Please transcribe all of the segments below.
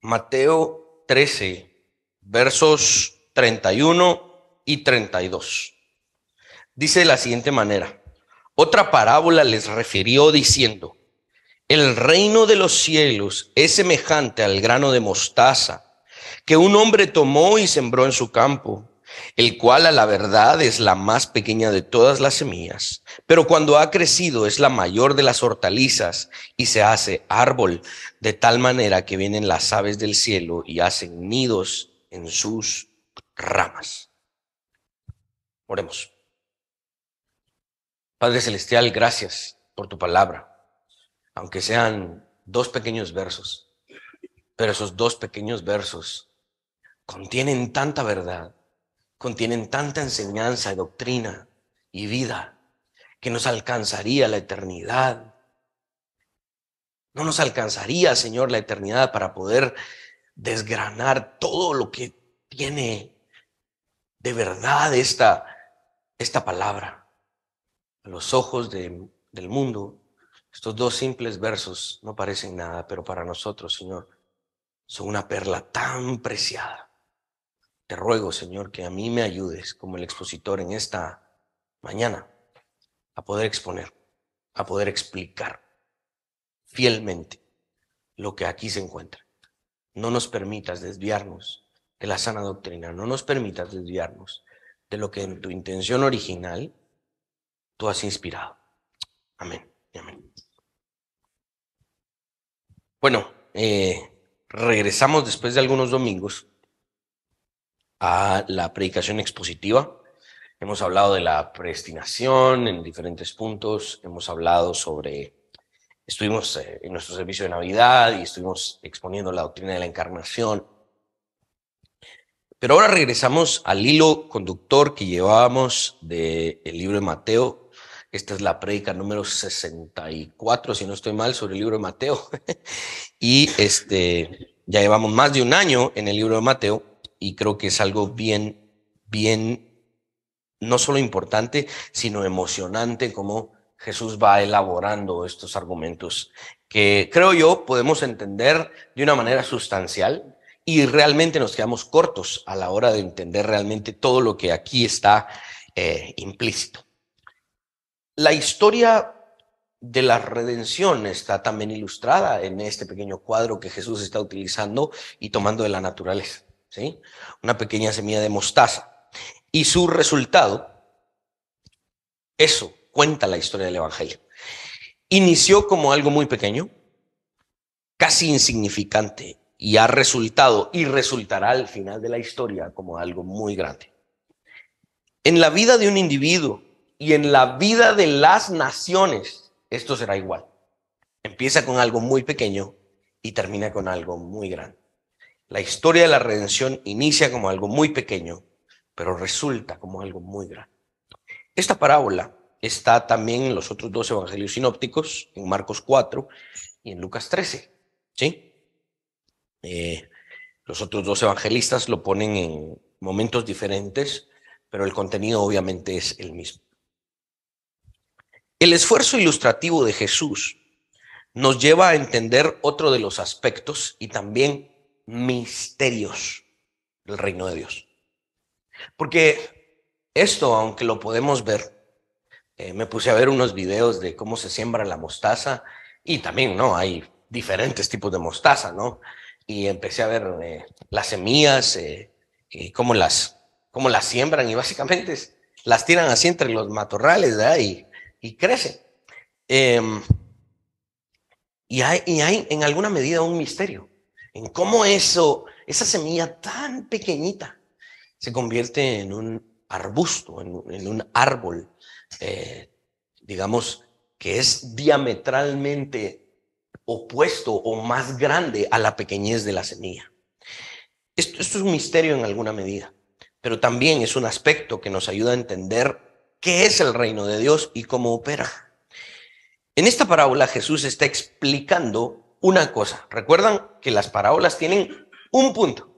Mateo 13, versos 31 y 32. Dice de la siguiente manera: otra parábola les refirió diciendo: el reino de los cielos es semejante al grano de mostaza que un hombre tomó y sembró en su campo, el cual a la verdad es la más pequeña de todas las semillas, pero cuando ha crecido es la mayor de las hortalizas y se hace árbol, de tal manera que vienen las aves del cielo y hacen nidos en sus ramas. Oremos. Padre Celestial, gracias por tu palabra, aunque sean dos pequeños versos, pero esos dos pequeños versos contienen tanta verdad, contienen tanta enseñanza, doctrina y vida, que nos alcanzaría la eternidad. No nos alcanzaría, Señor, la eternidad para poder desgranar todo lo que tiene de verdad esta palabra. A los ojos del mundo, estos dos simples versos no parecen nada, pero para nosotros, Señor, son una perla tan preciada. Te ruego, Señor, que a mí me ayudes como el expositor en esta mañana a poder exponer, a poder explicar fielmente lo que aquí se encuentra. No nos permitas desviarnos de la sana doctrina, no nos permitas desviarnos de lo que en tu intención original tú has inspirado. Amén y amén. Bueno, regresamos después de algunos domingos a la predicación expositiva. Hemos hablado de la predestinación en diferentes puntos, hemos hablado sobre, estuvimos en nuestro servicio de Navidad y estuvimos exponiendo la doctrina de la encarnación. Pero ahora regresamos al hilo conductor que llevábamos del libro de Mateo. Esta es la prédica número 64, si no estoy mal, sobre el libro de Mateo. Y ya llevamos más de un año en el libro de Mateo y creo que es algo bien, no solo importante, sino emocionante, como Jesús va elaborando estos argumentos que creo yo podemos entender de una manera sustancial, y realmente nos quedamos cortos a la hora de entender realmente todo lo que aquí está implícito. La historia de la redención está también ilustrada en este pequeño cuadro que Jesús está utilizando y tomando de la naturaleza, ¿sí? Una pequeña semilla de mostaza. Y su resultado, eso cuenta la historia del Evangelio. Inició como algo muy pequeño, casi insignificante, y ha resultado y resultará al final de la historia como algo muy grande. En la vida de un individuo y en la vida de las naciones, esto será igual. Empieza con algo muy pequeño y termina con algo muy grande. La historia de la redención inicia como algo muy pequeño, pero resulta como algo muy grande. Esta parábola está también en los otros dos evangelios sinópticos, en Marcos 4 y en Lucas 13, ¿sí? Los otros dos evangelistas lo ponen en momentos diferentes, pero el contenido obviamente es el mismo. El esfuerzo ilustrativo de Jesús nos lleva a entender otro de los aspectos y también misterios del reino de Dios. Porque esto, aunque lo podemos ver, me puse a ver unos videos de cómo se siembra la mostaza y también, ¿no? Hay diferentes tipos de mostaza, ¿no? Y empecé a ver las semillas, cómo las siembran y básicamente las tiran así entre los matorrales, ¿verdad? Y crecen. Y hay en alguna medida un misterio en cómo esa semilla tan pequeñita se convierte en un arbusto, en un árbol, digamos, que es diametralmente opuesto o más grande a la pequeñez de la semilla. Esto es un misterio en alguna medida, pero también es un aspecto que nos ayuda a entender qué es el reino de Dios y cómo opera. En esta parábola Jesús está explicando una cosa. Recuerdan que las parábolas tienen un punto.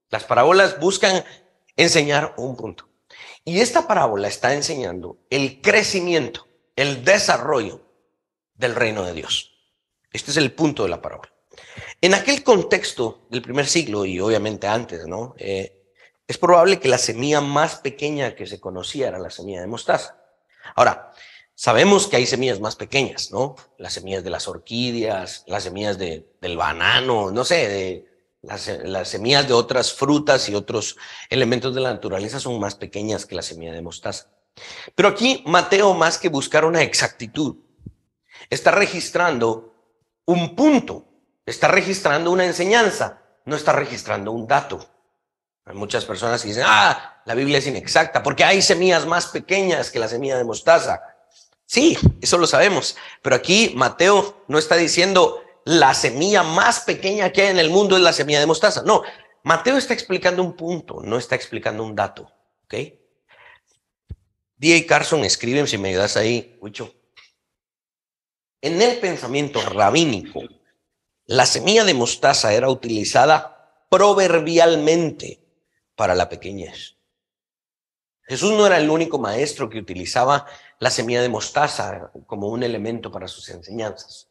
Las parábolas buscan enseñar un punto. Y esta parábola está enseñando el crecimiento, el desarrollo del reino de Dios. Este es el punto de la parábola. En aquel contexto del primer siglo y obviamente antes, ¿no? Es probable que la semilla más pequeña que se conocía era la semilla de mostaza. Ahora, sabemos que hay semillas más pequeñas, ¿no? Las semillas de las orquídeas, las semillas del banano, no sé, las semillas de otras frutas y otros elementos de la naturaleza son más pequeñas que la semilla de mostaza. Pero aquí Mateo, más que buscar una exactitud, está registrando un punto, está registrando una enseñanza, no está registrando un dato. Hay muchas personas que dicen, la Biblia es inexacta porque hay semillas más pequeñas que la semilla de mostaza. Sí, eso lo sabemos, pero aquí Mateo no está diciendo la semilla más pequeña que hay en el mundo es la semilla de mostaza. No, Mateo está explicando un punto, no está explicando un dato. ¿Ok? D.A. Carson escribe, si me ayudas ahí, Huicho. En el pensamiento rabínico, la semilla de mostaza era utilizada proverbialmente para la pequeñez. Jesús no era el único maestro que utilizaba la semilla de mostaza como un elemento para sus enseñanzas.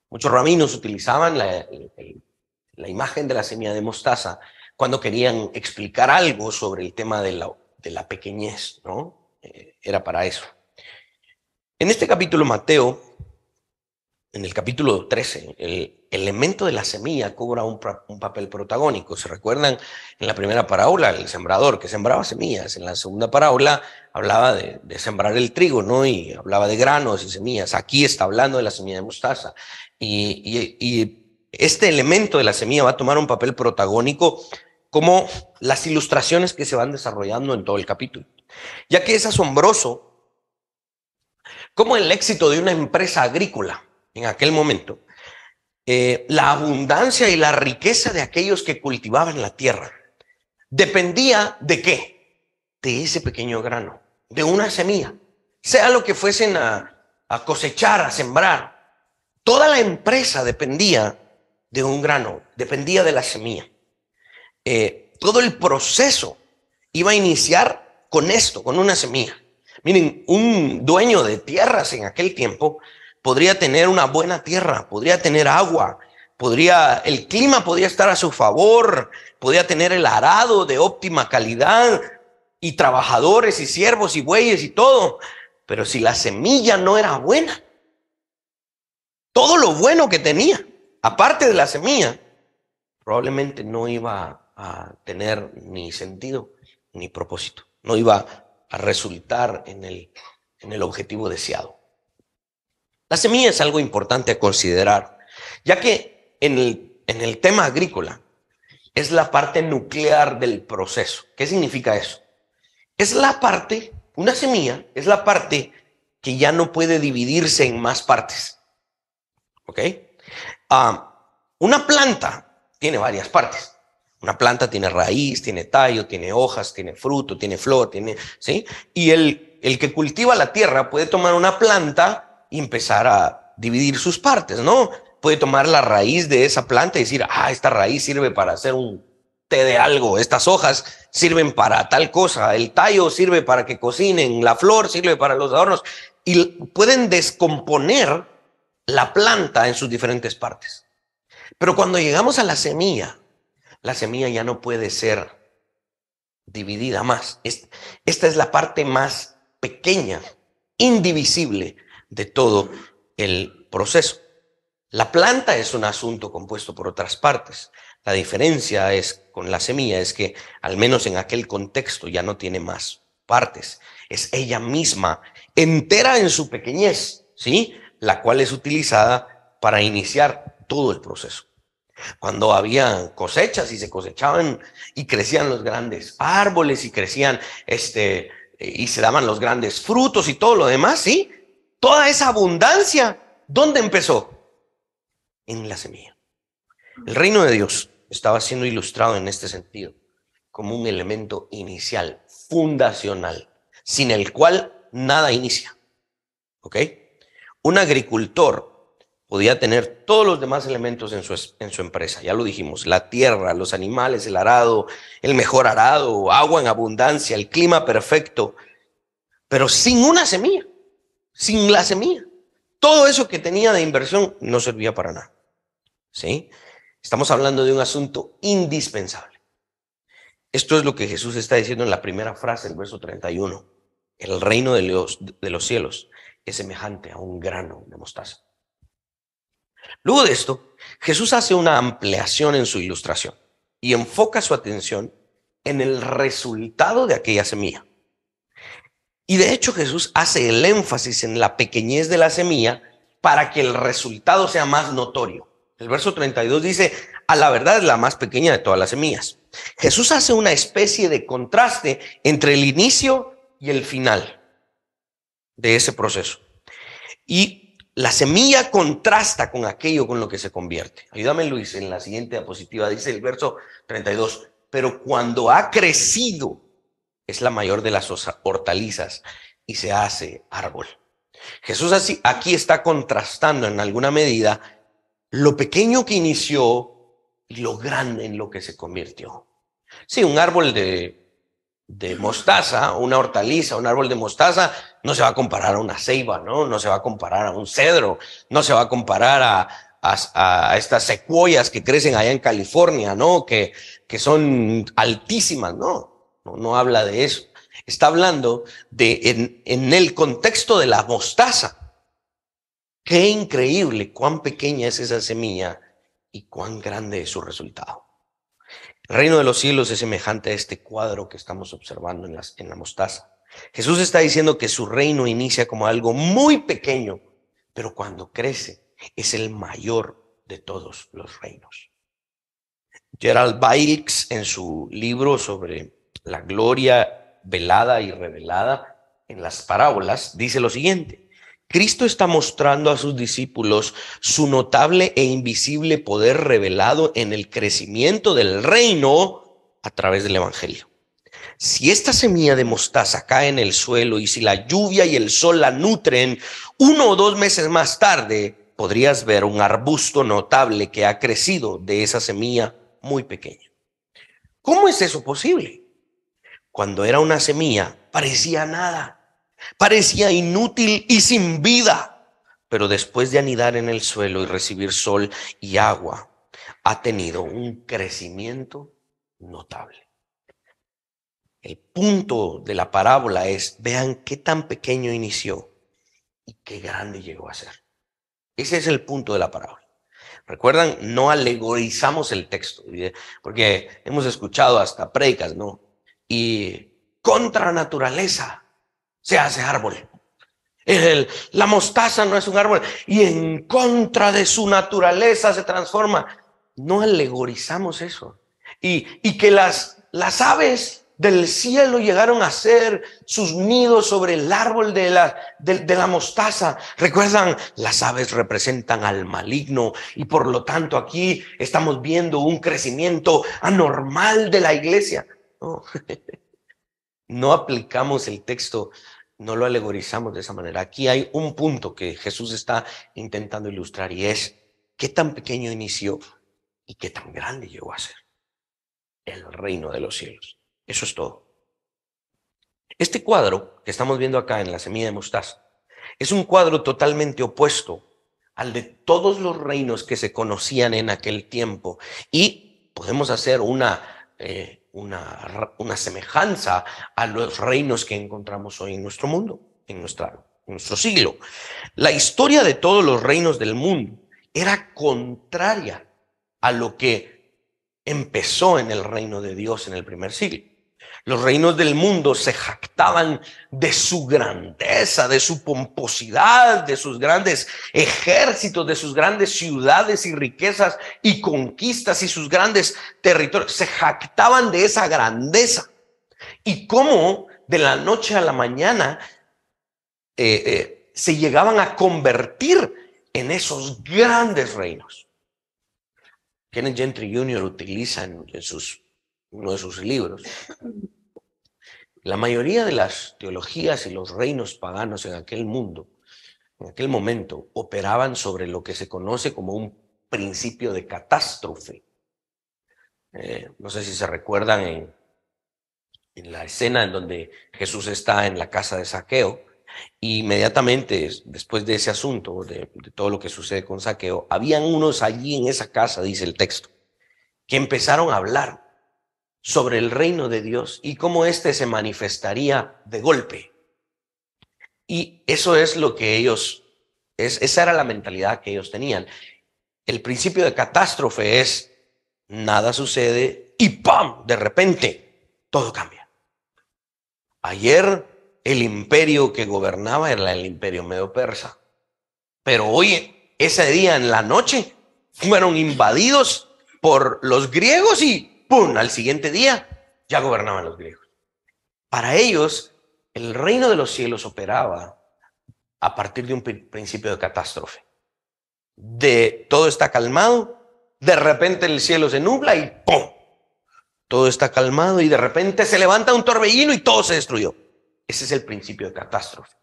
Muchos rabinos utilizaban la imagen de la semilla de mostaza cuando querían explicar algo sobre el tema de la pequeñez, ¿no? Era para eso. En este capítulo, Mateo, en el capítulo 13, el elemento de la semilla cobra un papel protagónico. ¿Se recuerdan? En la primera parábola, el sembrador que sembraba semillas. En la segunda parábola hablaba de sembrar el trigo, ¿no? Y hablaba de granos y semillas. Aquí está hablando de la semilla de mostaza. Y este elemento de la semilla va a tomar un papel protagónico como las ilustraciones que se van desarrollando en todo el capítulo. Ya que es asombroso cómo el éxito de una empresa agrícola en aquel momento, la abundancia y la riqueza de aquellos que cultivaban la tierra, dependía de qué? De ese pequeño grano, de una semilla, sea lo que fuesen a cosechar, a sembrar. Toda la empresa dependía de un grano, dependía de la semilla. Todo el proceso iba a iniciar con esto, con una semilla. Miren, un dueño de tierras en aquel tiempo podría tener una buena tierra, podría tener agua, el clima podría estar a su favor, podría tener el arado de óptima calidad y trabajadores y siervos y bueyes y todo. Pero si la semilla no era buena, todo lo bueno que tenía, aparte de la semilla, probablemente no iba a tener ni sentido ni propósito, no iba a resultar en el objetivo deseado. La semilla es algo importante a considerar, ya que en el tema agrícola es la parte nuclear del proceso. ¿Qué significa eso? Es la parte, una semilla es la parte que ya no puede dividirse en más partes. ¿Ok? Una planta tiene varias partes. Una planta tiene raíz, tiene tallo, tiene hojas, tiene fruto, tiene flor, ¿sí? Y el que cultiva la tierra puede tomar una planta y empezar a dividir sus partes, ¿no? Puede tomar la raíz de esa planta y decir, esta raíz sirve para hacer un té de algo, estas hojas sirven para tal cosa, el tallo sirve para que cocinen, la flor sirve para los adornos, y pueden descomponer la planta en sus diferentes partes. Pero cuando llegamos a la semilla ya no puede ser dividida más. Esta es la parte más pequeña, indivisible de todo el proceso. La planta es un asunto compuesto por otras partes. La diferencia con la semilla es que, al menos en aquel contexto, ya no tiene más partes. Es ella misma, entera en su pequeñez, ¿sí? La cual es utilizada para iniciar todo el proceso. Cuando había cosechas y se cosechaban y crecían los grandes árboles y crecían y se daban los grandes frutos y todo lo demás, ¿sí? Toda esa abundancia, ¿dónde empezó? En la semilla. El reino de Dios estaba siendo ilustrado en este sentido como un elemento inicial, fundacional, sin el cual nada inicia. ¿Ok? Un agricultor podía tener todos los demás elementos en su empresa. Ya lo dijimos, la tierra, los animales, el arado, el mejor arado, agua en abundancia, el clima perfecto, pero sin una semilla, sin la semilla. Todo eso que tenía de inversión no servía para nada. ¿sí? Estamos hablando de un asunto indispensable. Esto es lo que Jesús está diciendo en la primera frase, el verso 31. El reino de los cielos es semejante a un grano de mostaza. Luego de esto, Jesús hace una ampliación en su ilustración y enfoca su atención en el resultado de aquella semilla. Y de hecho Jesús hace el énfasis en la pequeñez de la semilla para que el resultado sea más notorio. El verso 32 dice, a la verdad es la más pequeña de todas las semillas. Jesús hace una especie de contraste entre el inicio y el final de ese proceso. Y la semilla contrasta con aquello con lo que se convierte. Ayúdame, Luis, en la siguiente diapositiva. Dice el verso 32, pero cuando ha crecido, es la mayor de las hortalizas y se hace árbol. Jesús aquí está contrastando en alguna medida lo pequeño que inició y lo grande en lo que se convirtió. Sí, un árbol de mostaza, una hortaliza, un árbol de mostaza, no se va a comparar a una ceiba, ¿no? No se va a comparar a un cedro, no se va a comparar a estas secuoyas que crecen allá en California, ¿no? Que son altísimas, no habla de eso. Está hablando de en el contexto de la mostaza. Qué increíble cuán pequeña es esa semilla y cuán grande es su resultado. El reino de los cielos es semejante a este cuadro que estamos observando en la mostaza. Jesús está diciendo que su reino inicia como algo muy pequeño, pero cuando crece es el mayor de todos los reinos. Gerald Byrnes, en su libro sobre la gloria velada y revelada en las parábolas, dice lo siguiente: Cristo está mostrando a sus discípulos su notable e invisible poder revelado en el crecimiento del reino a través del evangelio. Si esta semilla de mostaza cae en el suelo y si la lluvia y el sol la nutren, 1 o 2 meses más tarde podrías ver un arbusto notable que ha crecido de esa semilla muy pequeña. ¿Cómo es eso posible? Cuando era una semilla parecía nada, parecía inútil y sin vida, pero después de anidar en el suelo y recibir sol y agua, ha tenido un crecimiento notable. El punto de la parábola es, vean qué tan pequeño inició y qué grande llegó a ser. Ese es el punto de la parábola. Recuerdan, no alegorizamos el texto, porque hemos escuchado hasta predicas, ¿no? Y contra naturaleza se hace árbol. La mostaza no es un árbol y en contra de su naturaleza se transforma. No alegorizamos eso. Y que las aves del cielo llegaron a hacer sus nidos sobre el árbol de la mostaza. Recuerdan, las aves representan al maligno y por lo tanto aquí estamos viendo un crecimiento anormal de la iglesia. No, no aplicamos el texto, no lo alegorizamos de esa manera. Aquí hay un punto que Jesús está intentando ilustrar y es qué tan pequeño inició y qué tan grande llegó a ser el reino de los cielos. Eso es todo. Este cuadro que estamos viendo acá en la semilla de mostaza es un cuadro totalmente opuesto al de todos los reinos que se conocían en aquel tiempo y podemos hacer una semejanza a los reinos que encontramos hoy en nuestro mundo, en nuestro siglo. La historia de todos los reinos del mundo era contraria a lo que empezó en el reino de Dios en el primer siglo. Los reinos del mundo se jactaban de su grandeza, de su pomposidad, de sus grandes ejércitos, de sus grandes ciudades y riquezas y conquistas y sus grandes territorios. Se jactaban de esa grandeza. Y cómo de la noche a la mañana se llegaban a convertir en esos grandes reinos. Kenneth Gentry Jr. utiliza en uno de sus libros. La mayoría de las teologías y los reinos paganos en aquel mundo, en aquel momento, operaban sobre lo que se conoce como un principio de catástrofe. No sé si se recuerdan en la escena en donde Jesús está en la casa de Zaqueo Y inmediatamente después de ese asunto, de todo lo que sucede con Zaqueo, habían unos allí en esa casa, dice el texto, que empezaron a hablar sobre el reino de Dios y cómo éste se manifestaría de golpe. Y eso es lo que esa era la mentalidad que ellos tenían. El principio de catástrofe es nada sucede y ¡pam! De repente todo cambia. Ayer el imperio que gobernaba era el imperio medo-persa, pero hoy, ese día en la noche, fueron invadidos por los griegos y ¡pum! Al siguiente día ya gobernaban los griegos. Para ellos, el reino de los cielos operaba a partir de un principio de catástrofe. De todo está calmado, de repente el cielo se nubla y ¡pum! Todo está calmado y de repente se levanta un torbellino y todo se destruyó. Ese es el principio de catástrofe,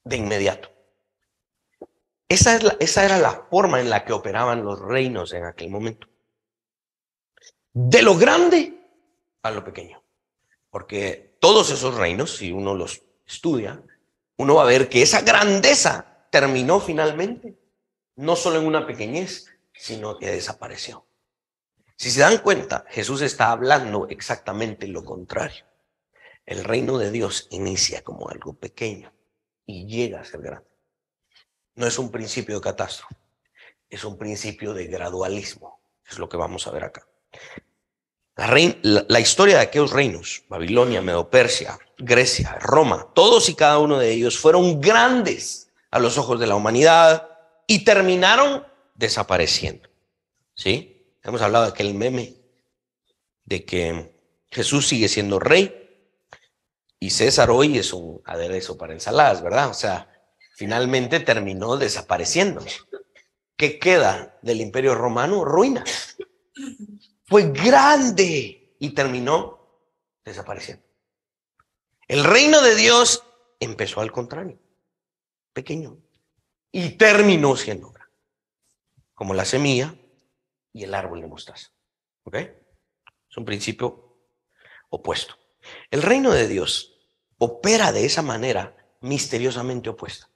de inmediato. Esa era la forma en la que operaban los reinos en aquel momento. De lo grande a lo pequeño. Porque todos esos reinos, si uno los estudia, uno va a ver que esa grandeza terminó finalmente, no solo en una pequeñez, sino que desapareció. Si se dan cuenta, Jesús está hablando exactamente lo contrario. El reino de Dios inicia como algo pequeño y llega a ser grande. No es un principio de catástrofe, es un principio de gradualismo. Es lo que vamos a ver acá. La historia de aquellos reinos, Babilonia, Medo-Persia, Grecia, Roma, todos y cada uno de ellos fueron grandes a los ojos de la humanidad y terminaron desapareciendo. ¿Sí? Hemos hablado de aquel meme de que Jesús sigue siendo rey y César hoy es un aderezo para ensaladas, ¿verdad? O sea, finalmente terminó desapareciendo. ¿Qué queda del Imperio Romano? Ruinas. Fue grande y terminó desapareciendo. El reino de Dios empezó al contrario, pequeño, y terminó siendo grande, como la semilla y el árbol de mostaza. ¿Ok? Es un principio opuesto. El reino de Dios opera de esa manera misteriosamente opuesta.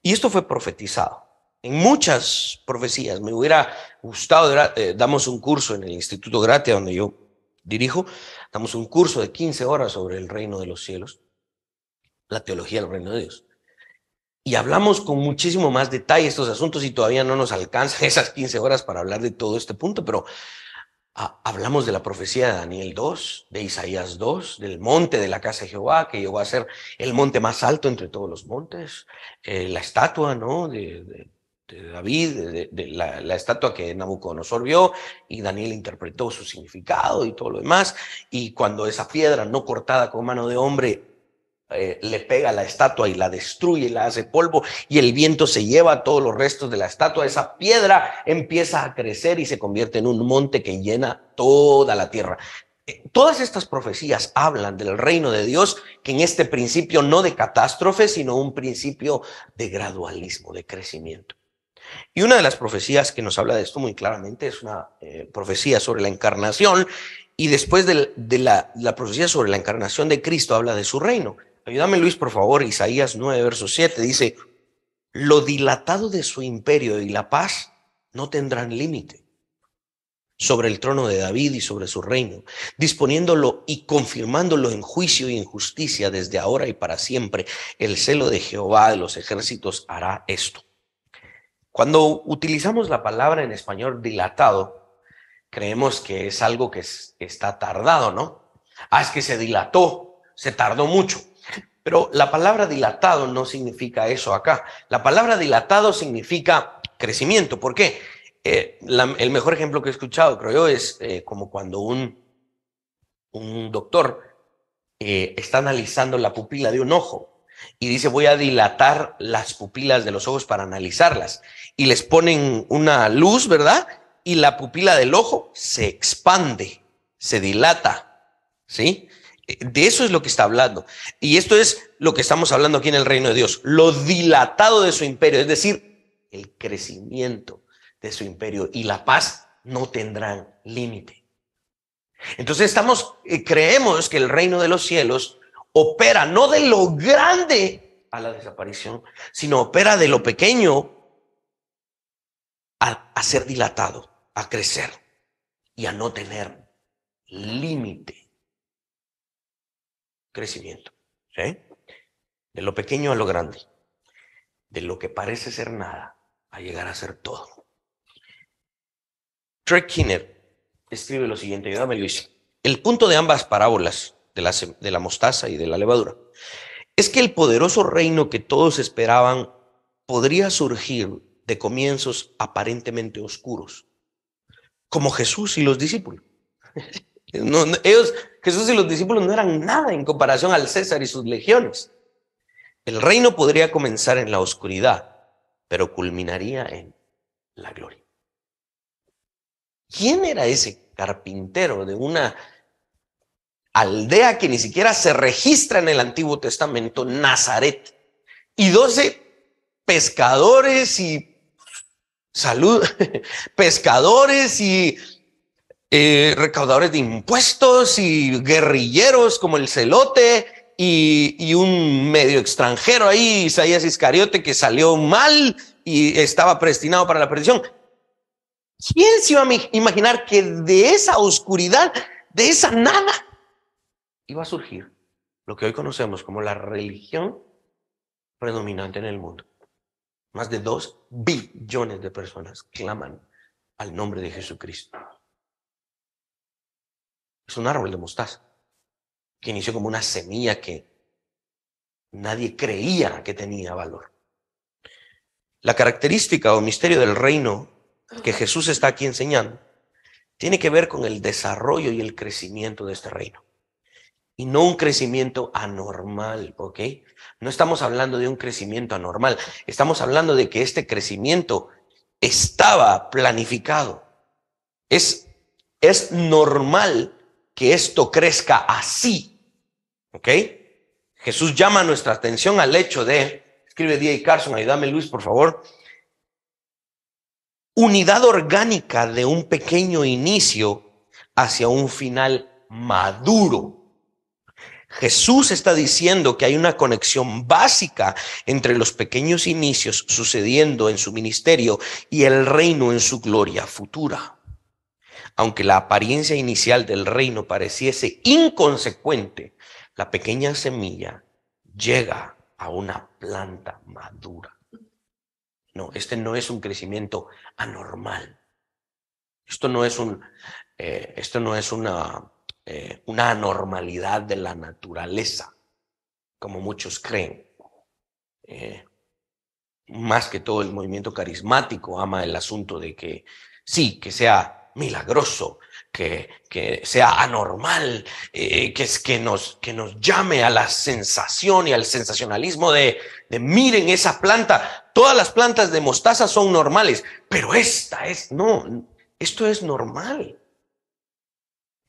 Y esto fue profetizado. En muchas profecías, me hubiera gustado, damos un curso en el Instituto Gratia, donde yo dirijo, damos un curso de 15 horas sobre el reino de los cielos, la teología del reino de Dios. Y hablamos con muchísimo más detalle estos asuntos y todavía no nos alcanzan esas 15 horas para hablar de todo este punto, pero hablamos de la profecía de Daniel 2, de Isaías 2, del monte de la casa de Jehová, que llegó a ser el monte más alto entre todos los montes, la estatua, ¿no?, de David, la estatua que Nabucodonosor vio y Daniel interpretó su significado y todo lo demás. Y cuando esa piedra no cortada con mano de hombre le pega a la estatua y la destruye, la hace polvo y el viento se lleva todos los restos de la estatua, esa piedra empieza a crecer y se convierte en un monte que llena toda la tierra. Todas estas profecías hablan del reino de Dios, que en este principio no de catástrofe, sino un principio de gradualismo, de crecimiento. Y una de las profecías que nos habla de esto muy claramente es una profecía sobre la encarnación, y después de la profecía sobre la encarnación de Cristo habla de su reino. Ayúdame, Luis, por favor. Isaías 9, verso 7 dice: lo dilatado de su imperio y la paz no tendrán límite sobre el trono de David y sobre su reino, disponiéndolo y confirmándolo en juicio y en justicia desde ahora y para siempre. El celo de Jehová de los ejércitos hará esto. Cuando utilizamos la palabra en español dilatado, creemos que es algo que está tardado, ¿no? Es que se dilató, se tardó mucho. Pero la palabra dilatado no significa eso acá. La palabra dilatado significa crecimiento. ¿Por qué? El mejor ejemplo que he escuchado, creo yo, es como cuando un doctor está analizando la pupila de un ojo y dice: voy a dilatar las pupilas de los ojos para analizarlas. Y les ponen una luz, ¿verdad? Y la pupila del ojo se expande, se dilata, ¿sí? De eso es lo que está hablando. Y esto es lo que estamos hablando aquí en el reino de Dios. Lo dilatado de su imperio, es decir, el crecimiento de su imperio y la paz no tendrán límite. Entonces creemos que el reino de los cielos opera no de lo grande a la desaparición, sino opera de lo pequeño a ser dilatado, a crecer y a no tener límite. Crecimiento, ¿sí? De lo pequeño a lo grande, de lo que parece ser nada a llegar a ser todo. Trey Kinner escribe lo siguiente, ayúdame Luis. El punto de ambas parábolas, de la mostaza y de la levadura, es que el poderoso reino que todos esperaban podría surgir de comienzos aparentemente oscuros, como Jesús y los discípulos. Jesús y los discípulos no eran nada en comparación al César y sus legiones. El reino podría comenzar en la oscuridad, pero culminaría en la gloria. ¿Quién era ese carpintero de una aldea que ni siquiera se registra en el Antiguo Testamento, Nazaret? Y 12 pescadores y pescadores y recaudadores de impuestos y guerrilleros como el Celote y un medio extranjero ahí, Isaías Iscariote, que salió mal y estaba predestinado para la perdición. ¿Quién se iba a imaginar que de esa oscuridad, de esa nada, iba a surgir lo que hoy conocemos como la religión predominante en el mundo? Más de 2 billones de personas claman al nombre de Jesucristo. Es un árbol de mostaza que inició como una semilla que nadie creía que tenía valor. La característica o misterio del reino que Jesús está aquí enseñando tiene que ver con el desarrollo y el crecimiento de este reino. Y no un crecimiento anormal, ¿ok? No estamos hablando de un crecimiento anormal. Estamos hablando de que este crecimiento estaba planificado. Es normal que esto crezca así, ¿ok? Jesús llama nuestra atención al hecho de, escribe D.A. Carson, ayúdame Luis, por favor, unidad orgánica de un pequeño inicio hacia un final maduro. Jesús está diciendo que hay una conexión básica entre los pequeños inicios sucediendo en su ministerio y el reino en su gloria futura. Aunque la apariencia inicial del reino pareciese inconsecuente, la pequeña semilla llega a una planta madura. No, este no es un crecimiento anormal. Esto no es una anormalidad de la naturaleza, como muchos creen. Más que todo el movimiento carismático ama el asunto de que sí, que sea milagroso, que sea anormal, que nos llame a la sensación y al sensacionalismo de miren esa planta, todas las plantas de mostaza son normales, pero no, esto es normal.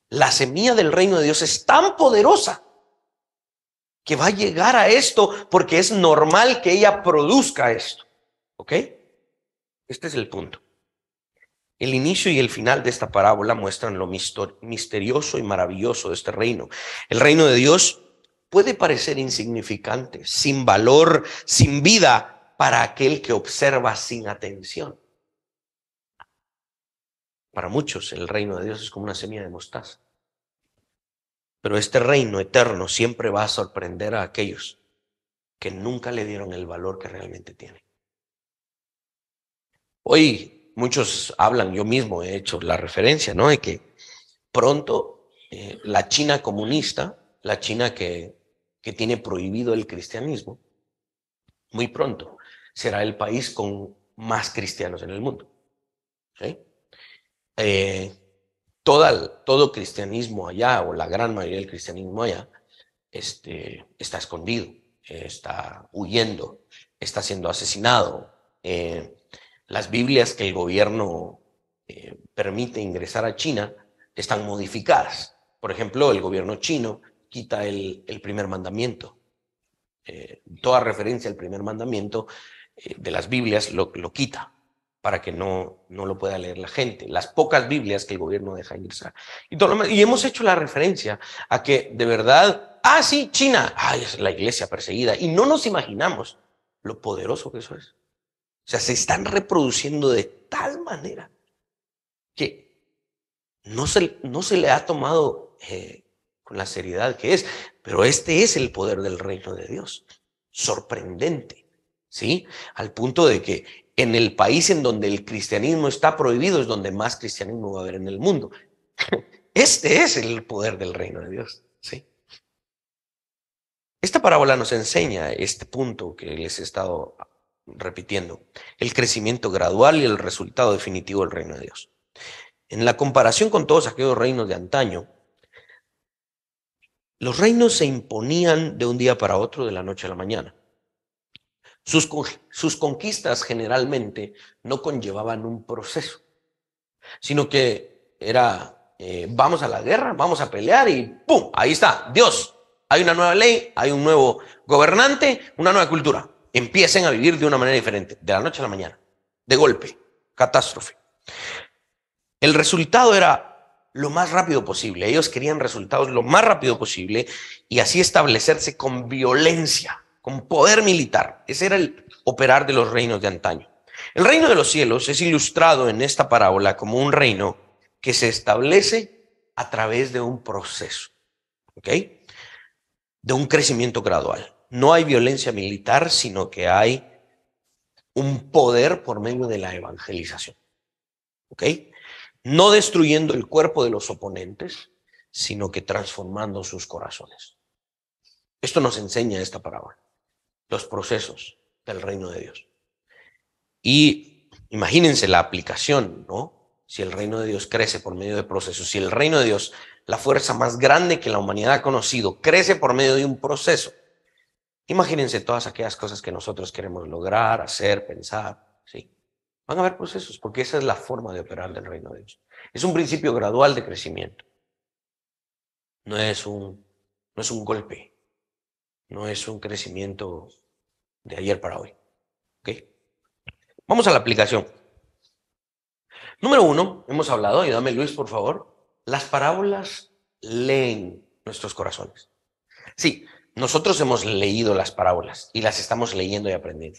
La semilla del reino de Dios es tan poderosa que va a llegar a esto porque es normal que ella produzca esto. ¿Ok? Este es el punto. El inicio y el final de esta parábola muestran lo misterioso y maravilloso de este reino. El reino de Dios puede parecer insignificante, sin valor, sin vida para aquel que observa sin atención. Para muchos el reino de Dios es como una semilla de mostaza. Pero este reino eterno siempre va a sorprender a aquellos que nunca le dieron el valor que realmente tiene. Hoy muchos hablan, yo mismo he hecho la referencia, ¿no? De que pronto la China comunista, la China que tiene prohibido el cristianismo, muy pronto será el país con más cristianos en el mundo. ¿Sí? Todo cristianismo allá, o la gran mayoría del cristianismo allá, está escondido, está huyendo, está siendo asesinado. Las Biblias que el gobierno permite ingresar a China están modificadas. Por ejemplo, el gobierno chino quita el primer mandamiento. Toda referencia al primer mandamiento de las Biblias lo quita para que no lo pueda leer la gente. Las pocas Biblias que el gobierno deja ingresar. Y hemos hecho la referencia a que de verdad Ah, sí, China. Ay, es la iglesia perseguida. Y no nos imaginamos lo poderoso que eso es. O sea, se están reproduciendo de tal manera que no se le ha tomado con la seriedad que es. Pero este es el poder del reino de Dios. Sorprendente, ¿sí? Al punto de que en el país en donde el cristianismo está prohibido es donde más cristianismo va a haber en el mundo. Este es el poder del reino de Dios, ¿sí? Esta parábola nos enseña este punto que les he estado repitiendo, el crecimiento gradual y el resultado definitivo del reino de Dios. En la comparación con todos aquellos reinos de antaño, los reinos se imponían de un día para otro, de la noche a la mañana. Sus conquistas generalmente no conllevaban un proceso, sino que era, vamos a la guerra, vamos a pelear y ¡pum! Ahí está, Dios. Hay una nueva ley, hay un nuevo gobernante, una nueva cultura. Empiecen a vivir de una manera diferente, de la noche a la mañana, de golpe, catástrofe. El resultado era lo más rápido posible. Ellos querían resultados lo más rápido posible y así establecerse con violencia, con poder militar. Ese era el operar de los reinos de antaño. El reino de los cielos es ilustrado en esta parábola como un reino que se establece a través de un proceso, ¿ok? De un crecimiento gradual. No hay violencia militar, sino que hay un poder por medio de la evangelización, ¿ok? No destruyendo el cuerpo de los oponentes, sino que transformando sus corazones. Esto nos enseña esta parábola, los procesos del reino de Dios. Y imagínense la aplicación, ¿no? Si el reino de Dios crece por medio de procesos, si el reino de Dios, la fuerza más grande que la humanidad ha conocido, crece por medio de un proceso, imagínense todas aquellas cosas que nosotros queremos lograr, hacer, pensar, ¿sí? Van a haber procesos, porque esa es la forma de operar del reino de Dios. Es un principio gradual de crecimiento. No es un golpe, no es un crecimiento de ayer para hoy, ¿ok? Vamos a la aplicación. Número 1, hemos hablado, ayúdame Luis, por favor. Las parábolas leen nuestros corazones. Sí, nosotros hemos leído las parábolas y las estamos leyendo y aprendiendo.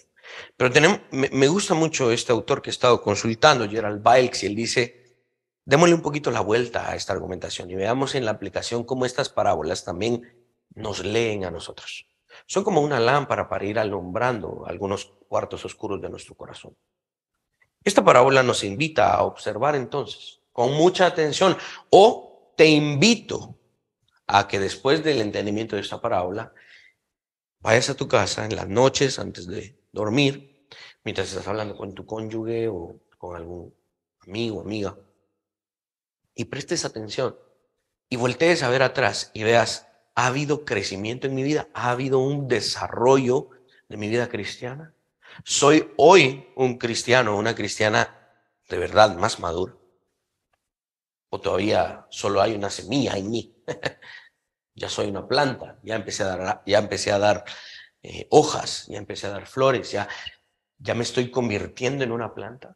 Pero me gusta mucho este autor que he estado consultando, Gerald Bylks, y él dice, démosle un poquito la vuelta a esta argumentación y veamos en la aplicación cómo estas parábolas también nos leen a nosotros. Son como una lámpara para ir alumbrando algunos cuartos oscuros de nuestro corazón. Esta parábola nos invita a observar entonces con mucha atención, o te invito a que después del entendimiento de esta parábola vayas a tu casa en las noches antes de dormir, mientras estás hablando con tu cónyuge o con algún amigo o amiga, y prestes atención y voltees a ver atrás y veas, ¿ha habido crecimiento en mi vida? ¿Ha habido un desarrollo de mi vida cristiana? ¿Soy hoy un cristiano o una cristiana de verdad más maduro? ¿O todavía solo hay una semilla en mí? Ya soy una planta, ya empecé a dar hojas, ya empecé a dar flores, ya me estoy convirtiendo en una planta,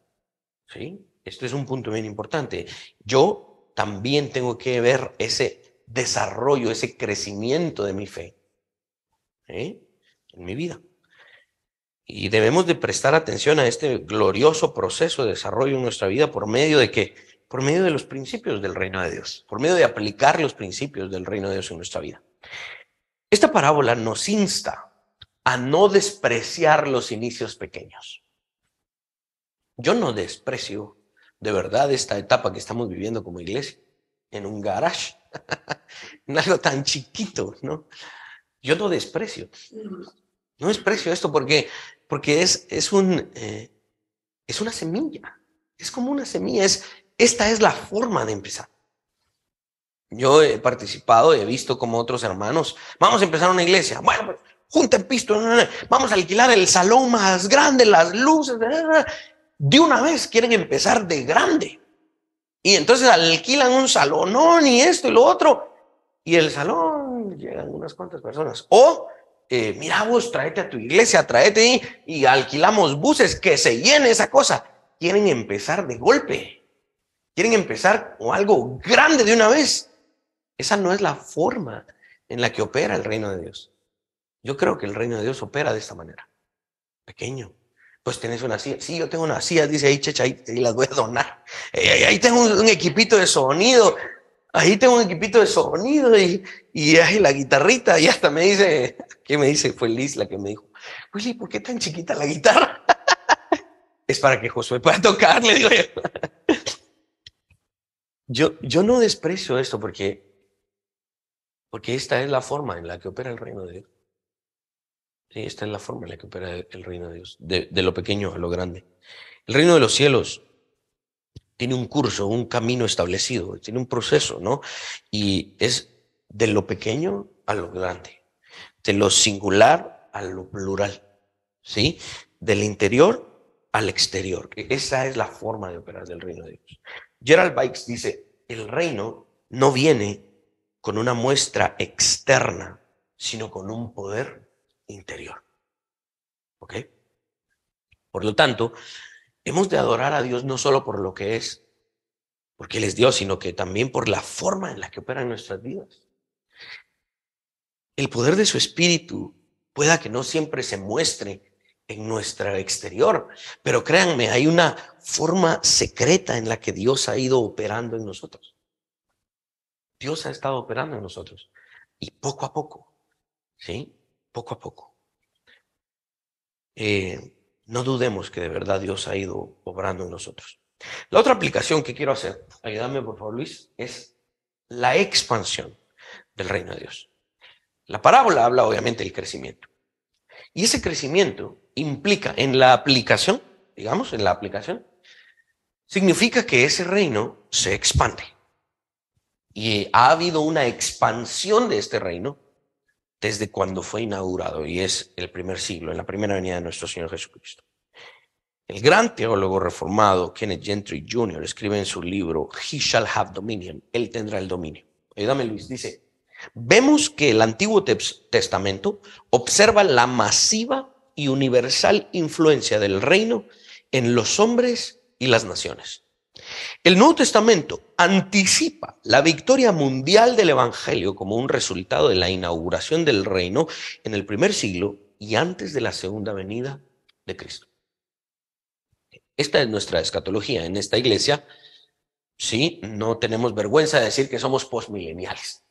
¿sí? Esto es un punto bien importante. Yo también tengo que ver ese desarrollo, ese crecimiento de mi fe, ¿eh? En mi vida. Y debemos de prestar atención a este glorioso proceso de desarrollo en nuestra vida por medio de ¿qué? Por medio de los principios del reino de Dios, por medio de aplicar los principios del reino de Dios en nuestra vida. Esta parábola nos insta a no despreciar los inicios pequeños. Yo no desprecio de verdad esta etapa que estamos viviendo como iglesia, en un garage, en algo tan chiquito, ¿no? Yo no desprecio esto porque es una semilla, es como una semilla, esta es la forma de empezar. Yo he participado, he visto como otros hermanos, vamos a empezar una iglesia, bueno, pues junten pisto, vamos a alquilar el salón más grande, las luces, de una vez quieren empezar de grande. Y entonces alquilan un salonón y esto y lo otro, y el salón llegan unas cuantas personas. O, mira vos, tráete a tu iglesia, tráete y alquilamos buses, que se llene esa cosa. Quieren empezar de golpe, quieren empezar con algo grande de una vez. Esa no es la forma en la que opera el reino de Dios. Yo creo que el reino de Dios opera de esta manera. Pequeño. Pues tenés una silla. Sí, yo tengo una silla, dice ahí, checha, ahí las voy a donar. Ahí tengo un equipito de sonido. Ahí tengo un equipito de sonido y ahí la guitarrita. Y hasta me dice, ¿qué me dice? Fue Liz la que me dijo, Willy, ¿por qué tan chiquita la guitarra? Es para que Josué pueda tocar, le digo yo. Yo no desprecio esto porque esta es la forma en la que opera el reino de Dios. Sí, esta es la forma en la que opera el reino de Dios, de lo pequeño a lo grande. El reino de los cielos tiene un curso, un camino establecido, tiene un proceso, ¿no? Y es de lo pequeño a lo grande, de lo singular a lo plural, ¿sí? Del interior al exterior. Esa es la forma de operar del reino de Dios. Gerald Bikes dice, el reino no viene con una muestra externa, sino con un poder interior. ¿Ok? Por lo tanto, hemos de adorar a Dios no solo por lo que es, porque Él es Dios, sino que también por la forma en la que opera en nuestras vidas. El poder de su espíritu pueda que no siempre se muestre en nuestro exterior, pero créanme, hay una forma secreta en la que Dios ha ido operando en nosotros. Dios ha estado operando en nosotros y poco a poco, ¿sí? Poco a poco. No dudemos que de verdad Dios ha ido obrando en nosotros. La otra aplicación que quiero hacer, ayúdame por favor Luis, es la expansión del reino de Dios. La parábola habla obviamente del crecimiento. Y ese crecimiento implica en la aplicación, digamos, en la aplicación, significa que ese reino se expande. Y ha habido una expansión de este reino desde cuando fue inaugurado, y es el primer siglo, en la primera venida de nuestro Señor Jesucristo. El gran teólogo reformado Kenneth Gentry Jr. escribe en su libro He Shall Have Dominion, Él tendrá el dominio. Ayúdame Luis, dice, vemos que el Antiguo Testamento observa la masiva y universal influencia del reino en los hombres y las naciones. El Nuevo Testamento anticipa la victoria mundial del Evangelio como un resultado de la inauguración del reino en el primer siglo y antes de la segunda venida de Cristo. Esta es nuestra escatología en esta iglesia. Sí, no tenemos vergüenza de decir que somos postmileniales.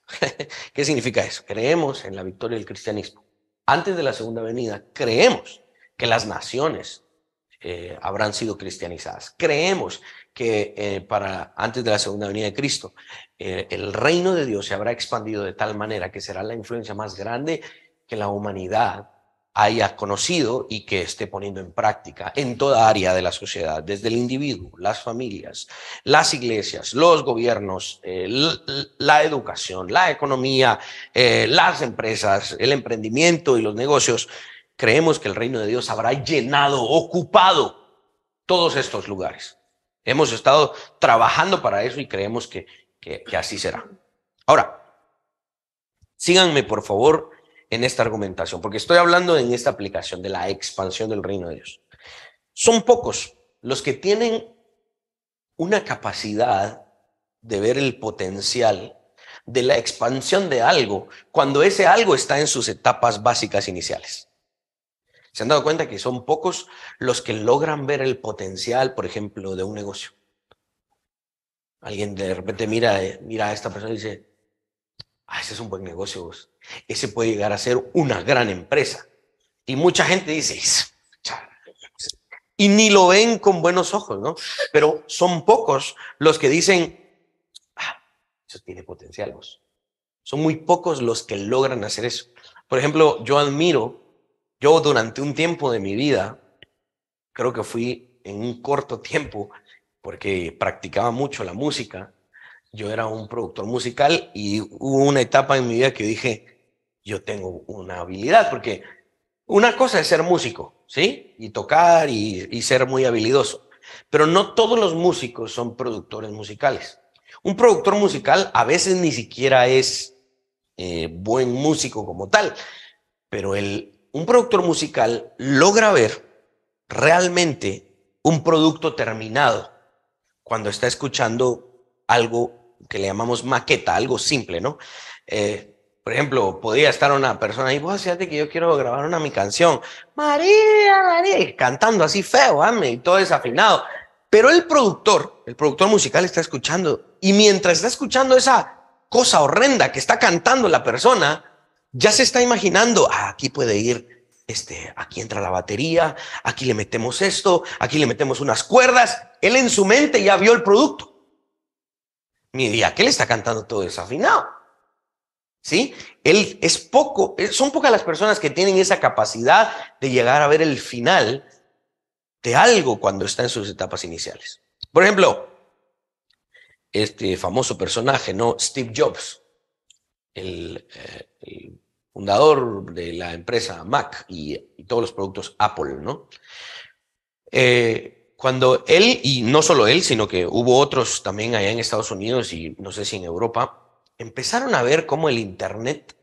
¿Qué significa eso? Creemos en la victoria del cristianismo. Antes de la segunda venida, creemos que las naciones habrán sido cristianizadas. Creemos que para antes de la segunda venida de Cristo, el reino de Dios se habrá expandido de tal manera que será la influencia más grande que la humanidad haya conocido y que esté poniendo en práctica en toda área de la sociedad, desde el individuo, las familias, las iglesias, los gobiernos, la educación, la economía, las empresas, el emprendimiento y los negocios. Creemos que el reino de Dios habrá llenado, ocupado todos estos lugares. Hemos estado trabajando para eso y creemos que así será. Ahora, síganme por favor en esta argumentación, porque estoy hablando en esta aplicación de la expansión del reino de Dios. Son pocos los que tienen una capacidad de ver el potencial de la expansión de algo cuando ese algo está en sus etapas básicas iniciales. ¿Se han dado cuenta que son pocos los que logran ver el potencial, por ejemplo, de un negocio? Alguien de repente mira a esta persona y dice, ese es un buen negocio, vos. Ese puede llegar a ser una gran empresa. Y mucha gente dice, y ni lo ven con buenos ojos, ¿no? Pero son pocos los que dicen, eso tiene potencial, vos. Son muy pocos los que logran hacer eso. Por ejemplo, yo durante un tiempo de mi vida, creo que fui en un corto tiempo, porque practicaba mucho la música. Yo era un productor musical y hubo una etapa en mi vida que dije, yo tengo una habilidad, porque una cosa es ser músico, ¿sí? Y tocar y ser muy habilidoso, pero no todos los músicos son productores musicales. Un productor musical a veces ni siquiera es buen músico como tal, pero un productor musical logra ver realmente un producto terminado cuando está escuchando algo que le llamamos maqueta, algo simple, ¿no? Por ejemplo, podía estar una persona ahí, vos fíjate que yo quiero grabar mi canción, María, María, y cantando así feo, y todo desafinado. Pero el productor musical está escuchando, y mientras está escuchando esa cosa horrenda que está cantando la persona, ya se está imaginando, aquí puede ir, aquí entra la batería, aquí le metemos esto, aquí le metemos unas cuerdas. Él en su mente ya vio el producto. Mira, ¿a qué le está cantando todo desafinado? ¿Sí? Son pocas las personas que tienen esa capacidad de llegar a ver el final de algo cuando está en sus etapas iniciales. Por ejemplo, este famoso personaje, ¿no? Steve Jobs, el fundador de la empresa Mac y todos los productos Apple, ¿no? Cuando él, y no solo él, sino que hubo otros también allá en Estados Unidos y no sé si en Europa, empezaron a ver cómo el Internet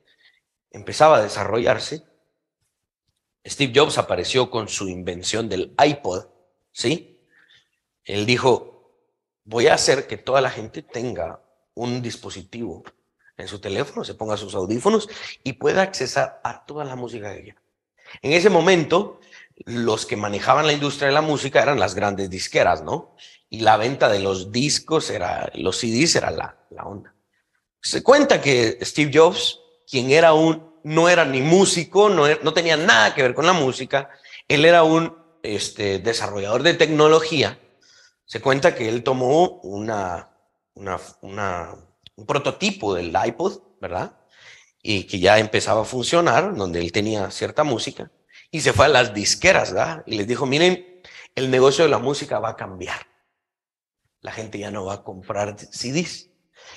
empezaba a desarrollarse. Steve Jobs apareció con su invención del iPod, ¿sí? Él dijo, voy a hacer que toda la gente tenga un dispositivo en su teléfono, se ponga sus audífonos y pueda accesar a toda la música que quiera. En ese momento, los que manejaban la industria de la música eran las grandes disqueras, ¿no? Y la venta de los discos, los CDs, era la onda. Se cuenta que Steve Jobs, quien no era ni músico, no tenía nada que ver con la música, él era un desarrollador de tecnología. Se cuenta que él tomó un prototipo del iPod, ¿verdad? Y que ya empezaba a funcionar, donde él tenía cierta música, y se fue a las disqueras, ¿verdad? Y les dijo, miren, el negocio de la música va a cambiar. La gente ya no va a comprar CDs.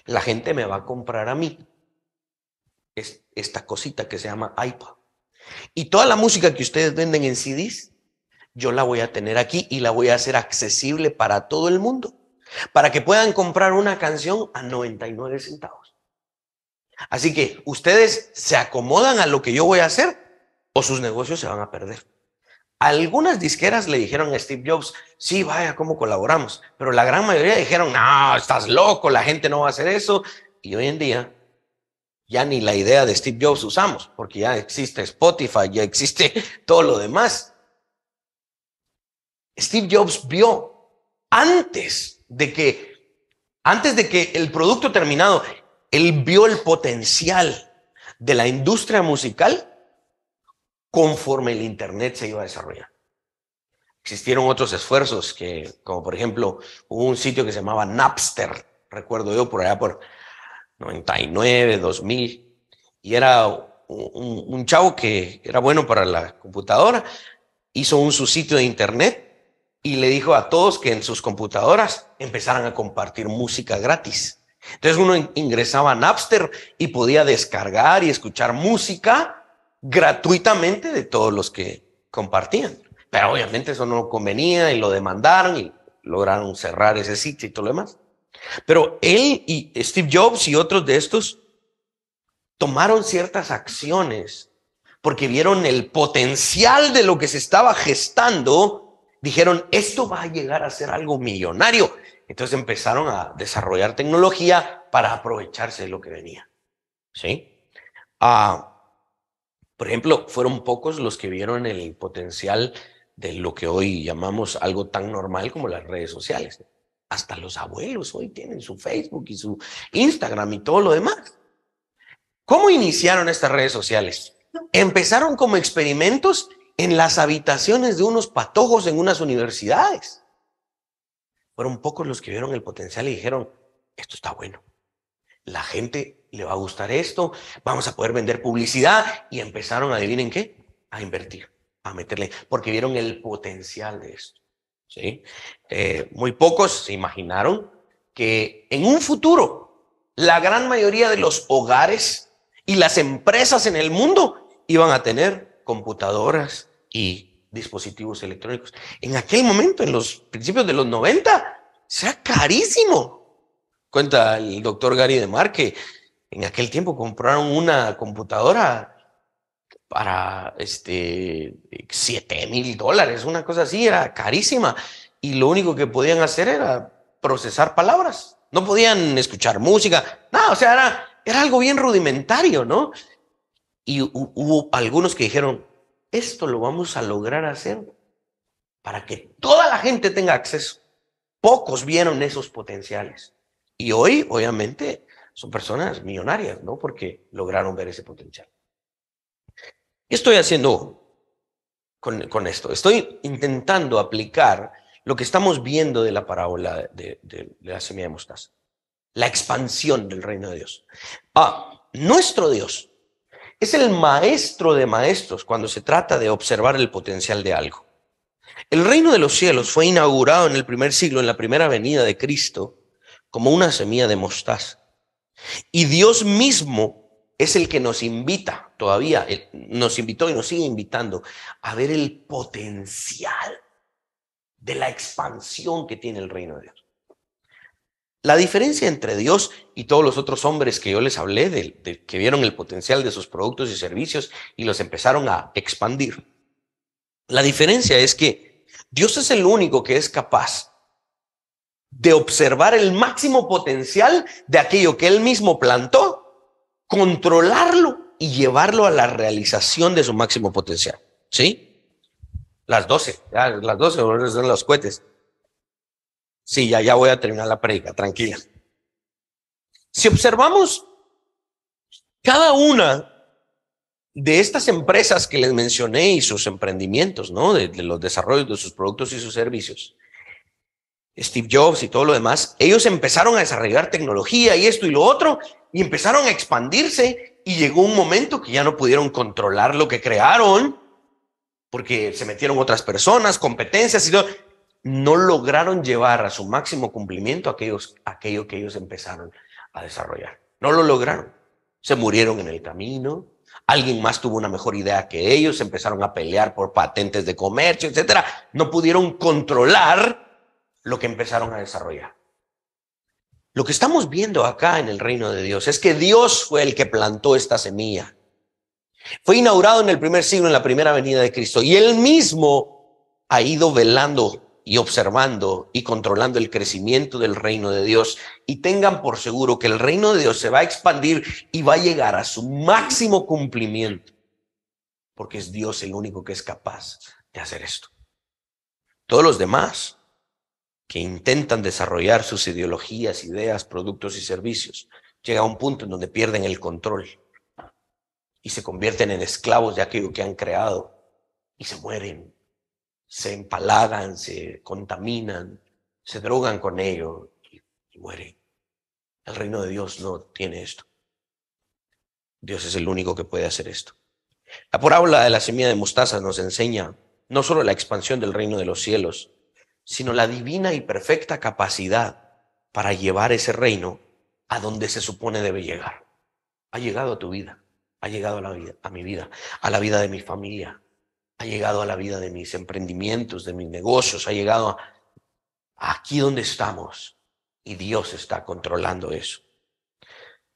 La gente me va a comprar a mí esta cosita que se llama iPod. Y toda la música que ustedes venden en CDs, yo la voy a tener aquí y la voy a hacer accesible para todo el mundo, para que puedan comprar una canción a 99 centavos. Así que ustedes se acomodan a lo que yo voy a hacer o sus negocios se van a perder. Algunas disqueras le dijeron a Steve Jobs, sí, vaya, ¿cómo colaboramos? Pero la gran mayoría dijeron, no, estás loco, la gente no va a hacer eso. Y hoy en día ya ni la idea de Steve Jobs usamos, porque ya existe Spotify, ya existe todo lo demás. Steve Jobs vio antes de que el producto terminado, él vio el potencial de la industria musical conforme el Internet se iba a desarrollar. Existieron otros esfuerzos como por ejemplo, hubo un sitio que se llamaba Napster, recuerdo yo, por allá por 99, 2000, y era un chavo que era bueno para la computadora, hizo su sitio de Internet y le dijo a todos que en sus computadoras empezaran a compartir música gratis. Entonces uno ingresaba a Napster y podía descargar y escuchar música gratuitamente de todos los que compartían. Pero obviamente eso no convenía y lo demandaron y lograron cerrar ese sitio y todo lo demás. Pero él y Steve Jobs y otros de estos tomaron ciertas acciones porque vieron el potencial de lo que se estaba gestando. Dijeron, esto va a llegar a ser algo millonario. Entonces empezaron a desarrollar tecnología para aprovecharse de lo que venía. ¿Sí? Por ejemplo, fueron pocos los que vieron el potencial de lo que hoy llamamos algo tan normal como las redes sociales. Hasta los abuelos hoy tienen su Facebook y su Instagram y todo lo demás. ¿Cómo iniciaron estas redes sociales? Empezaron como experimentos en las habitaciones de unos patojos en unas universidades. Fueron pocos los que vieron el potencial y dijeron, esto está bueno. La gente le va a gustar esto, vamos a poder vender publicidad, y empezaron, adivinen qué, a invertir, a meterle, porque vieron el potencial de esto. ¿Sí? Muy pocos se imaginaron que en un futuro la gran mayoría de los hogares y las empresas en el mundo iban a tener computadoras y dispositivos electrónicos. En aquel momento, en los principios de los 90, era carísimo. Cuenta el doctor Gary DeMar que en aquel tiempo compraron una computadora para $7,000, una cosa así, era carísima. Y lo único que podían hacer era procesar palabras. No podían escuchar música. No, o sea, era algo bien rudimentario, ¿no? Y hubo algunos que dijeron, esto lo vamos a lograr hacer para que toda la gente tenga acceso. Pocos vieron esos potenciales. Y hoy, obviamente, son personas millonarias, ¿no? Porque lograron ver ese potencial. ¿Qué estoy haciendo con esto? Estoy intentando aplicar lo que estamos viendo de la parábola de la semilla de mostaza. La expansión del reino de Dios. Nuestro Dios es el maestro de maestros cuando se trata de observar el potencial de algo. El reino de los cielos fue inaugurado en el primer siglo, en la primera venida de Cristo, como una semilla de mostaza. Y Dios mismo es el que nos invita, todavía nos invitó y nos sigue invitando a ver el potencial de la expansión que tiene el reino de Dios. La diferencia entre Dios y todos los otros hombres que yo les hablé, que vieron el potencial de sus productos y servicios y los empezaron a expandir. La diferencia es que Dios es el único que es capaz de observar el máximo potencial de aquello que Él mismo plantó, controlarlo y llevarlo a la realización de su máximo potencial. ¿Sí? Las 12 son los cohetes. Sí, ya voy a terminar la prédica, tranquila. Si observamos cada una de estas empresas que les mencioné y sus emprendimientos, ¿no? De los desarrollos de sus productos y sus servicios, Steve Jobs y todo lo demás, ellos empezaron a desarrollar tecnología y esto y lo otro, y empezaron a expandirse, y llegó un momento que ya no pudieron controlar lo que crearon, porque se metieron otras personas, competencias y todo. No lograron llevar a su máximo cumplimiento aquello que ellos empezaron a desarrollar. No lo lograron. Se murieron en el camino. Alguien más tuvo una mejor idea que ellos, empezaron a pelear por patentes de comercio, etcétera. No pudieron controlar lo que empezaron a desarrollar. Lo que estamos viendo acá en el reino de Dios es que Dios fue el que plantó esta semilla. Fue inaugurado en el primer siglo, en la primera venida de Cristo, y Él mismo ha ido velando y observando y controlando el crecimiento del reino de Dios. Y tengan por seguro que el reino de Dios se va a expandir y va a llegar a su máximo cumplimiento, porque es Dios el único que es capaz de hacer esto. Todos los demás que intentan desarrollar sus ideologías, ideas, productos y servicios, llega a un punto en donde pierden el control y se convierten en esclavos de aquello que han creado y se mueren, se empalagan, se contaminan, se drogan con ello y mueren. El reino de Dios no tiene esto. Dios es el único que puede hacer esto. La parábola de la semilla de mostaza nos enseña no solo la expansión del reino de los cielos, sino la divina y perfecta capacidad para llevar ese reino a donde se supone debe llegar. Ha llegado a tu vida, ha llegado a mi vida, a la vida de mi familia, ha llegado a la vida de mis emprendimientos, de mis negocios, ha llegado aquí donde estamos, y Dios está controlando eso.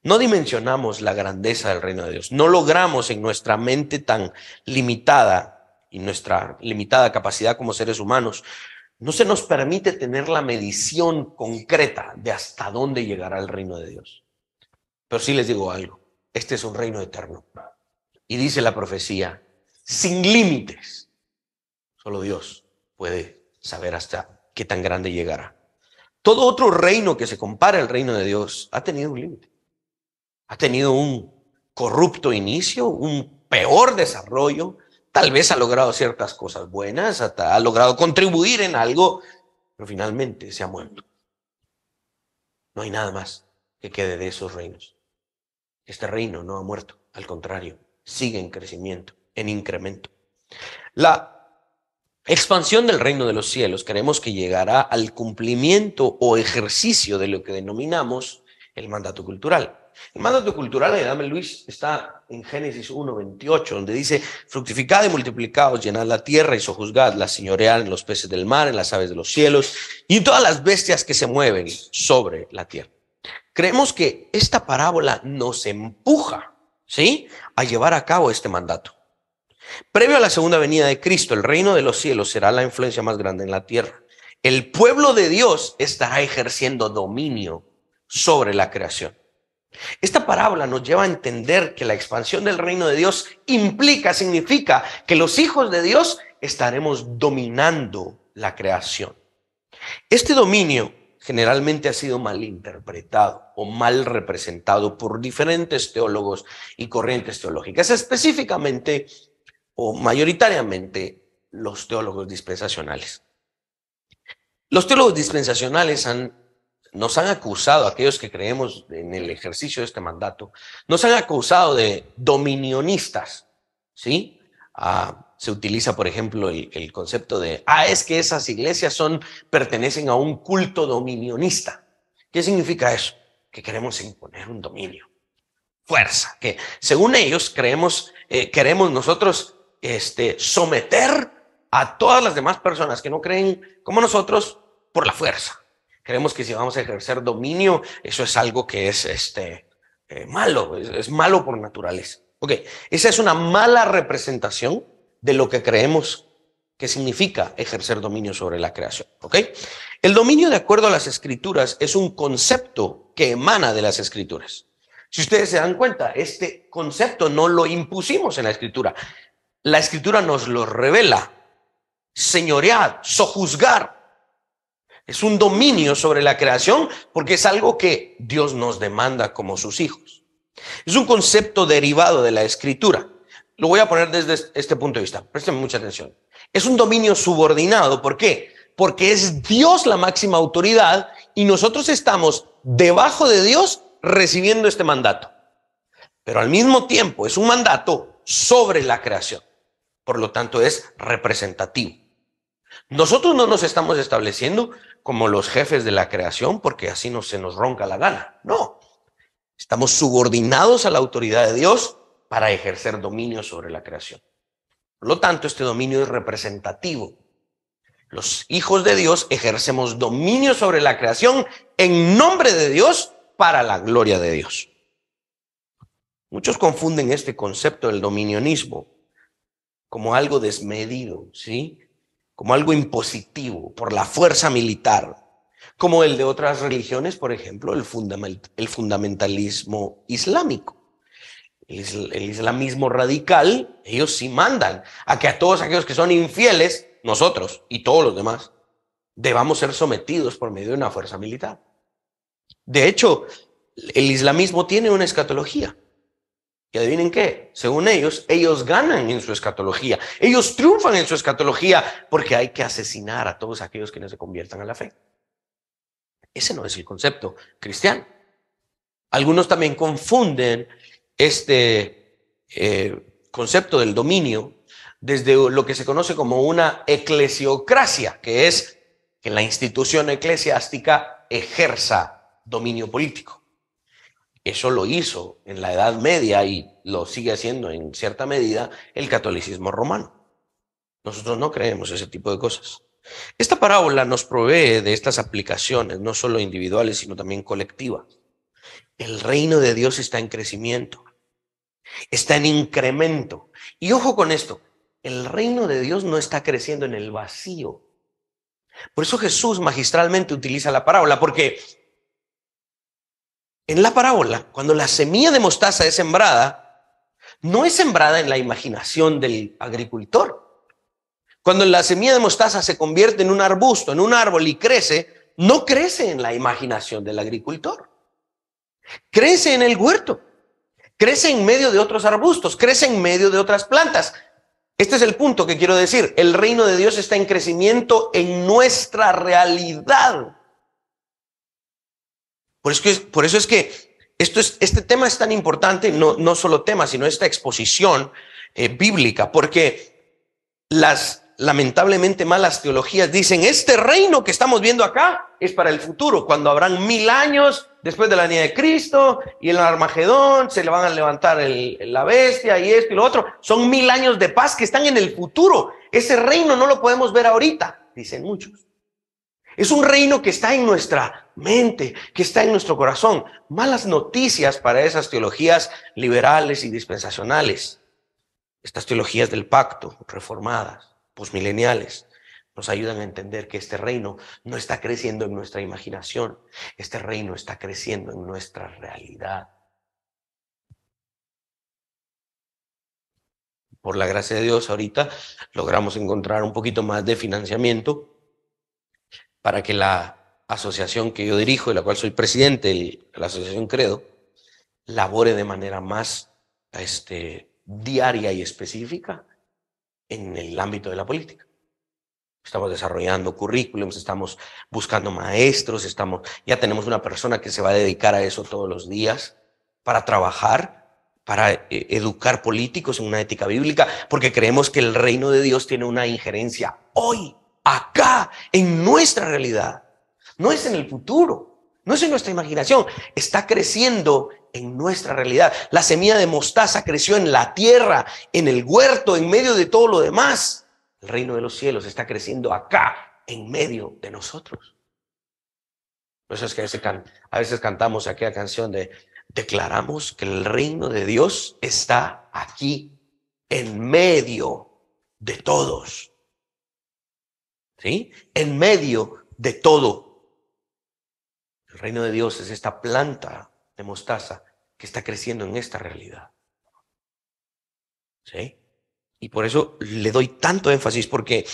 No dimensionamos la grandeza del reino de Dios. No logramos en nuestra mente tan limitada y nuestra limitada capacidad como seres humanos, no se nos permite tener la medición concreta de hasta dónde llegará el reino de Dios. Pero sí les digo algo, este es un reino eterno. Y dice la profecía, sin límites. Solo Dios puede saber hasta qué tan grande llegará. Todo otro reino que se compare al reino de Dios ha tenido un límite. Ha tenido un corrupto inicio, un peor desarrollo. Tal vez ha logrado ciertas cosas buenas, hasta ha logrado contribuir en algo, pero finalmente se ha muerto. No hay nada más que quede de esos reinos. Este reino no ha muerto, al contrario, sigue en crecimiento, en incremento. La expansión del reino de los cielos creemos que llegará al cumplimiento o ejercicio de lo que denominamos el mandato cultural. El mandato cultural, ayúdame Luis, está en Génesis 1:28, donde dice, fructificad y multiplicaos, llenad la tierra y sojuzgadla, señoread en los peces del mar, en las aves de los cielos y en todas las bestias que se mueven sobre la tierra. Creemos que esta parábola nos empuja, ¿sí?, a llevar a cabo este mandato. Previo a la segunda venida de Cristo, el reino de los cielos será la influencia más grande en la tierra. El pueblo de Dios estará ejerciendo dominio sobre la creación. Esta parábola nos lleva a entender que la expansión del reino de Dios significa que los hijos de Dios estaremos dominando la creación. Este dominio generalmente ha sido mal interpretado o mal representado por diferentes teólogos y corrientes teológicas, específicamente o mayoritariamente los teólogos dispensacionales. Los teólogos dispensacionales nos han acusado, aquellos que creemos en el ejercicio de este mandato, nos han acusado de dominionistas, ¿sí? Se utiliza, por ejemplo, el concepto de, es que esas iglesias pertenecen a un culto dominionista. ¿Qué significa eso? Que queremos imponer un dominio, fuerza, que según ellos queremos nosotros someter a todas las demás personas que no creen como nosotros por la fuerza. Creemos que si vamos a ejercer dominio, eso es algo que es malo, es malo por naturaleza. Ok, esa es una mala representación de lo que creemos que significa ejercer dominio sobre la creación. Ok, el dominio, de acuerdo a las Escrituras, es un concepto que emana de las Escrituras. Si ustedes se dan cuenta, este concepto no lo impusimos en la Escritura. La Escritura nos lo revela. Señorear, sojuzgar. Es un dominio sobre la creación porque es algo que Dios nos demanda como sus hijos. Es un concepto derivado de la Escritura. Lo voy a poner desde este punto de vista. Presten mucha atención. Es un dominio subordinado. ¿Por qué? Porque es Dios la máxima autoridad y nosotros estamos debajo de Dios recibiendo este mandato. Pero al mismo tiempo es un mandato sobre la creación. Por lo tanto, es representativo. Nosotros no nos estamos estableciendo como los jefes de la creación porque así no se nos ronca la gana. No. Estamos subordinados a la autoridad de Dios para ejercer dominio sobre la creación. Por lo tanto, este dominio es representativo. Los hijos de Dios ejercemos dominio sobre la creación en nombre de Dios para la gloria de Dios. Muchos confunden este concepto del dominionismo como algo desmedido, ¿sí? Como algo impositivo por la fuerza militar, como el de otras religiones, por ejemplo, el fundamentalismo islámico. El islamismo radical, ellos sí mandan a que a todos aquellos que son infieles, nosotros y todos los demás, debamos ser sometidos por medio de una fuerza militar. De hecho, el islamismo tiene una escatología. Y adivinen qué, según ellos ganan en su escatología. Ellos triunfan en su escatología porque hay que asesinar a todos aquellos que no se conviertan a la fe. Ese no es el concepto cristiano. Algunos también confunden este concepto del dominio desde lo que se conoce como una eclesiocracia, que es que la institución eclesiástica ejerza dominio político. Eso lo hizo en la Edad Media y lo sigue haciendo en cierta medida el catolicismo romano. Nosotros no creemos ese tipo de cosas. Esta parábola nos provee de estas aplicaciones, no solo individuales, sino también colectivas. El reino de Dios está en crecimiento, está en incremento. Y ojo con esto, el reino de Dios no está creciendo en el vacío. Por eso Jesús magistralmente utiliza la parábola, porque en la parábola, cuando la semilla de mostaza es sembrada, no es sembrada en la imaginación del agricultor. Cuando la semilla de mostaza se convierte en un arbusto, en un árbol y crece, no crece en la imaginación del agricultor. Crece en el huerto, crece en medio de otros arbustos, crece en medio de otras plantas. Este es el punto que quiero decir. El reino de Dios está en crecimiento en nuestra realidad. Por eso es que este tema es tan importante, no solo tema, sino esta exposición bíblica, porque las lamentablemente malas teologías dicen, este reino que estamos viendo acá es para el futuro, cuando habrán 1000 años después de la venida de Cristo y el Armagedón, se le van a levantar la bestia y esto y lo otro. Son 1000 años de paz que están en el futuro. Ese reino no lo podemos ver ahorita, dicen muchos. Es un reino que está en nuestra mente, que está en nuestro corazón. Malas noticias para esas teologías liberales y dispensacionales. Estas teologías del pacto, reformadas, posmileniales, nos ayudan a entender que este reino no está creciendo en nuestra imaginación. Este reino está creciendo en nuestra realidad. Por la gracia de Dios, ahorita logramos encontrar un poquito más de financiamiento para que la asociación que yo dirijo, de la cual soy presidente, la asociación Credo, labore de manera más diaria y específica en el ámbito de la política. Estamos desarrollando currículums, estamos buscando maestros, ya tenemos una persona que se va a dedicar a eso todos los días para trabajar, para educar políticos en una ética bíblica, porque creemos que el reino de Dios tiene una injerencia hoy, acá, en nuestra realidad. No es en el futuro, no es en nuestra imaginación, está creciendo en nuestra realidad. La semilla de mostaza creció en la tierra, en el huerto, en medio de todo lo demás. El reino de los cielos está creciendo acá, en medio de nosotros. Por eso es que a veces cantamos aquella canción de declaramos que el reino de Dios está aquí, en medio de todos. ¿Sí? En medio de todo. El reino de Dios es esta planta de mostaza que está creciendo en esta realidad. ¿Sí? Y por eso le doy tanto énfasis, porque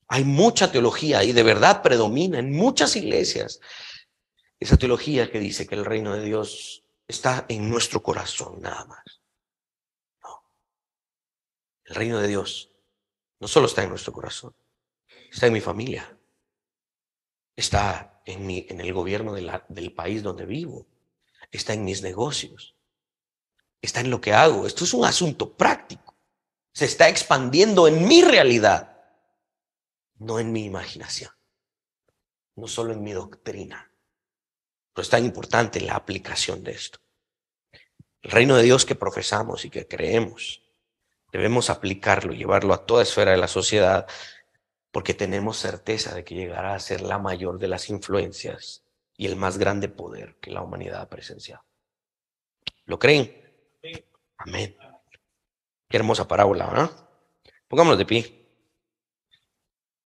hay mucha teología y de verdad predomina en muchas iglesias esa teología que dice que el reino de Dios está en nuestro corazón nada más. No. El reino de Dios no solo está en nuestro corazón, está en mi familia, está en el gobierno del país donde vivo, está en mis negocios, está en lo que hago. Esto es un asunto práctico. Se está expandiendo en mi realidad, no en mi imaginación, no solo en mi doctrina. Pero es tan importante la aplicación de esto. El reino de Dios que profesamos y que creemos, debemos aplicarlo, llevarlo a toda esfera de la sociedad, porque tenemos certeza de que llegará a ser la mayor de las influencias y el más grande poder que la humanidad ha presenciado. ¿Lo creen? Amén. Qué hermosa parábola, ¿verdad? Pongámonos de pie.